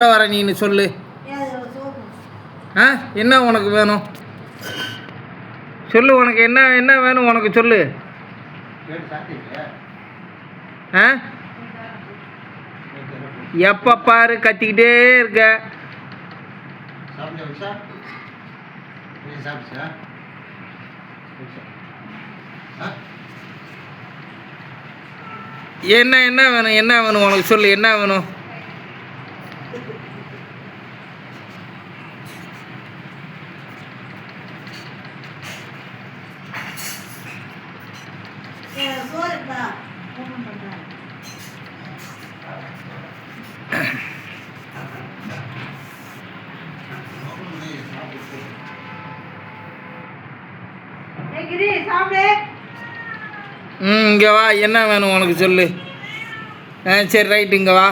வர நீன்னு சொல்லு. என்ன உனக்கு வேணும் சொல்லு. உனக்கு என்ன என்ன வேணும் உனக்கு சொல்லு. எப்போ பாரு கத்திக்கிட்டே இருக்க. என்ன என்ன வேணும் என்ன வேணும் உனக்கு சொல்லு. என்ன வேணும்? இங்கே வா. என்ன வேணும் உனக்கு சொல்லு. சரி ரைட்டு, இங்கே வா.